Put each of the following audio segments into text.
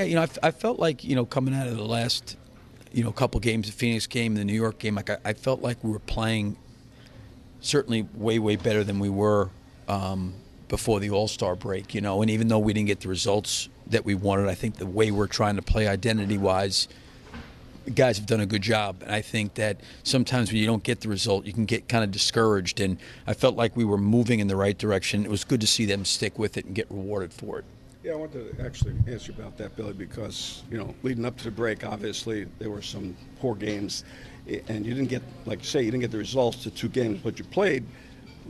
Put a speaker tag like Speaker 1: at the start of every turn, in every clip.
Speaker 1: Yeah, I felt like, coming out of the last, couple games, the Phoenix game, the New York game, like I felt like we were playing certainly way, way better than we were before the All-Star break, and even though we didn't get the results that we wanted, I think the way we're trying to play identity-wise, the guys have done a good job. And I think that sometimes when you don't get the result, you can get kind of discouraged, and I felt like we were moving in the right direction. It was good to see them stick with it and get rewarded for it.
Speaker 2: Yeah, I wanted to actually ask you about that, Billy, because, leading up to the break, obviously, there were some poor games, and you didn't get, like you say, you didn't get the results to two games, but you played,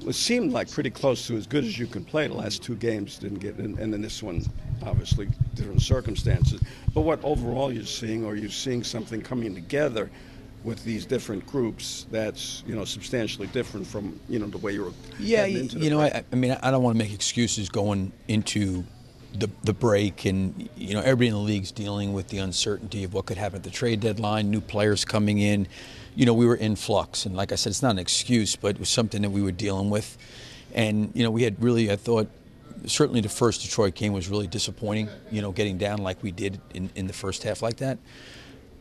Speaker 2: it seemed like pretty close to as good as you can play. The last two games didn't get, and then this one, obviously, different circumstances. But what overall you're seeing, or you're seeing something coming together with these different groups that's, substantially different from, the way you were heading into the break.
Speaker 1: I mean, I don't want to make excuses going into the break, and everybody in the league's dealing with the uncertainty of what could happen at the trade deadline, new players coming in. We were in flux, and like I said, it's not an excuse, but it was something that we were dealing with. And we had really, I thought, certainly the first Detroit game was really disappointing, getting down like we did in the first half like that.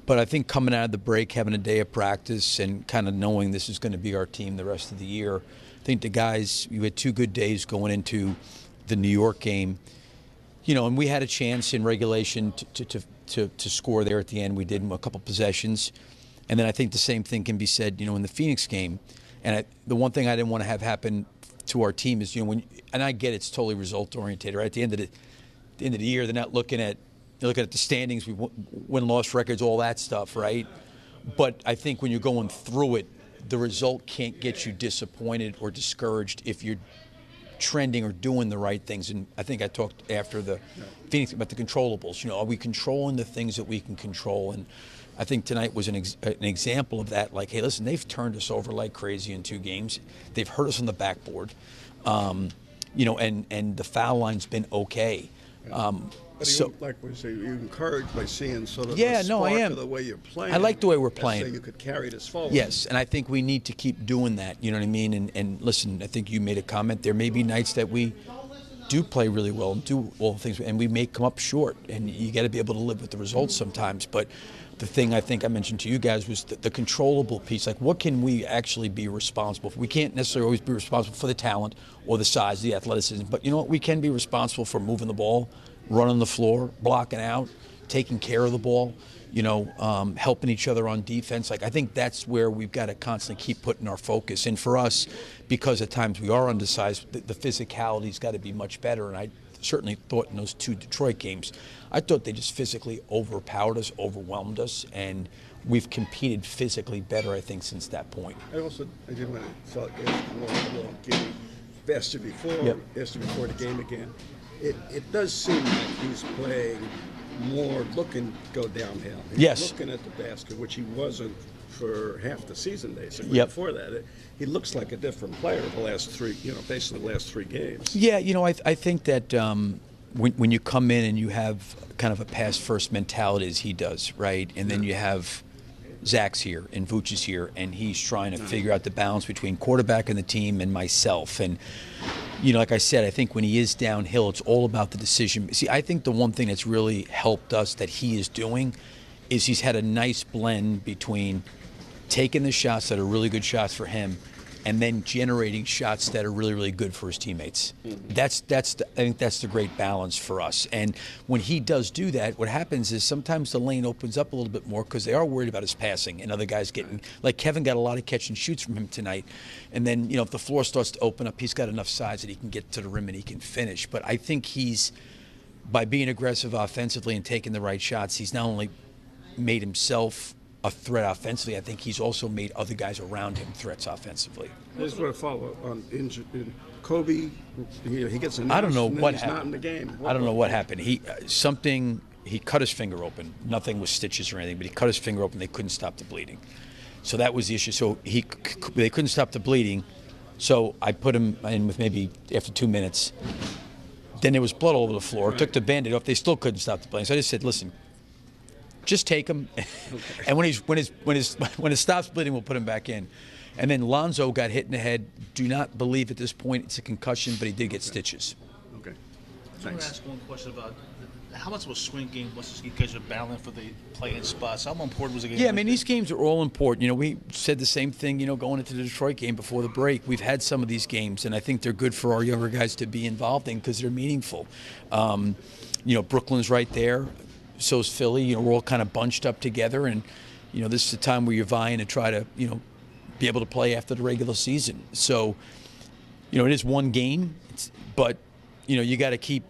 Speaker 1: But I think coming out of the break, having a day of practice, and kind of knowing this is going to be our team the rest of the year, I think the guys, you had two good days going into the New York game. And we had a chance in regulation to score there at the end. We did in a couple possessions. And then I think the same thing can be said, in the Phoenix game. And the one thing I didn't want to have happen to our team is, and I get it's totally result-oriented, right? At the end of the year, they're not looking at the standings, win-loss records, all that stuff, right? But I think when you're going through it, the result can't get you disappointed or discouraged if you're trending or doing the right things. And I think I talked after the Phoenix about the controllables. Are we controlling the things that we can control? And I think tonight was an example of that. Like, hey, listen, they've turned us over like crazy in two games. They've hurt us on the backboard. And the foul line's been okay.
Speaker 2: But like we say, you're encouraged by seeing sort of
Speaker 1: I
Speaker 2: spark
Speaker 1: am.
Speaker 2: of the way you're playing.
Speaker 1: I like the way we're playing.
Speaker 2: So you could carry this forward.
Speaker 1: Yes, and I think we need to keep doing that. You know what I mean? And listen, I think you made a comment. There may be nights that we do play really well and do all the things, and we may come up short. And you got to be able to live with the results sometimes. But the thing I think I mentioned to you guys was the controllable piece. Like, what can we actually be responsible for? We can't necessarily always be responsible for the talent or the size, the athleticism. But you know what? We can be responsible for moving the ball, running the floor, blocking out, taking care of the ball, helping each other on defense. Like, I think that's where we've got to constantly keep putting our focus. And for us, because at times we are undersized, the physicality's got to be much better. And I certainly thought in those two Detroit games, I thought they just physically overpowered us, overwhelmed us, and we've competed physically better, I think, since that point.
Speaker 2: I did want to ask more about Giddy. Asked you before the game again. It does seem like he's playing more looking to go downhill. He's looking at the basket, which he wasn't for half the season, basically. Before that, he looks like a different player the last three, basically the last three games.
Speaker 1: Yeah, I think that when you come in and you have kind of a pass-first mentality as he does, right? And then you have Zach's here and Vooch is here, and he's trying to figure out the balance between quarterback and the team and myself. And, like I said, I think when he is downhill, it's all about the decision. See, I think the one thing that's really helped us that he is doing is he's had a nice blend between taking the shots that are really good shots for him and then generating shots that are really, really good for his teammates. I think that's the great balance for us. And when he does do that, what happens is sometimes the lane opens up a little bit more because they are worried about his passing and other guys getting, like Kevin got a lot of catch and shoots from him tonight. And then, if the floor starts to open up, he's got enough size that he can get to the rim and he can finish. But I think by being aggressive offensively and taking the right shots, he's not only made himself a threat offensively, I think he's also made other guys around him threats offensively.
Speaker 2: I just want to follow up on Kobe. He gets announced.
Speaker 1: I don't know what
Speaker 2: he's
Speaker 1: happened.
Speaker 2: Not in the game.
Speaker 1: I don't know what happened. He cut his finger open. Nothing with stitches or anything, but he cut his finger open. They couldn't stop the bleeding. So that was the issue. So they couldn't stop the bleeding. So I put him in with maybe after 2 minutes. Then there was blood all over the floor. Took the Band-Aid off. They still couldn't stop the bleeding. So I just said, listen, just take him, and when it stops bleeding, we'll put him back in. And then Lonzo got hit in the head. Do not believe at this point it's a concussion, but he did get stitches.
Speaker 2: Okay.
Speaker 3: I want to ask one question about how much of a swing game was this? You guys are battling for the play-in spots. How important was the game?
Speaker 1: Yeah, I mean, these games are all important. You know, we said the same thing, you know, going into the Detroit game before the break. We've had some of these games, and I think they're good for our younger guys to be involved in because they're meaningful. You know, Brooklyn's right there. So's Philly. You know, we're all kind of bunched up together, and, you know, this is the time where you're vying to try to, you know, be able to play after the regular season. So, you know, it is one game, but, you know, you got to keep,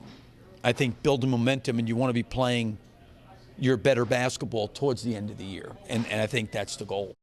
Speaker 1: I think, building momentum, and you want to be playing your better basketball towards the end of the year. And I think that's the goal.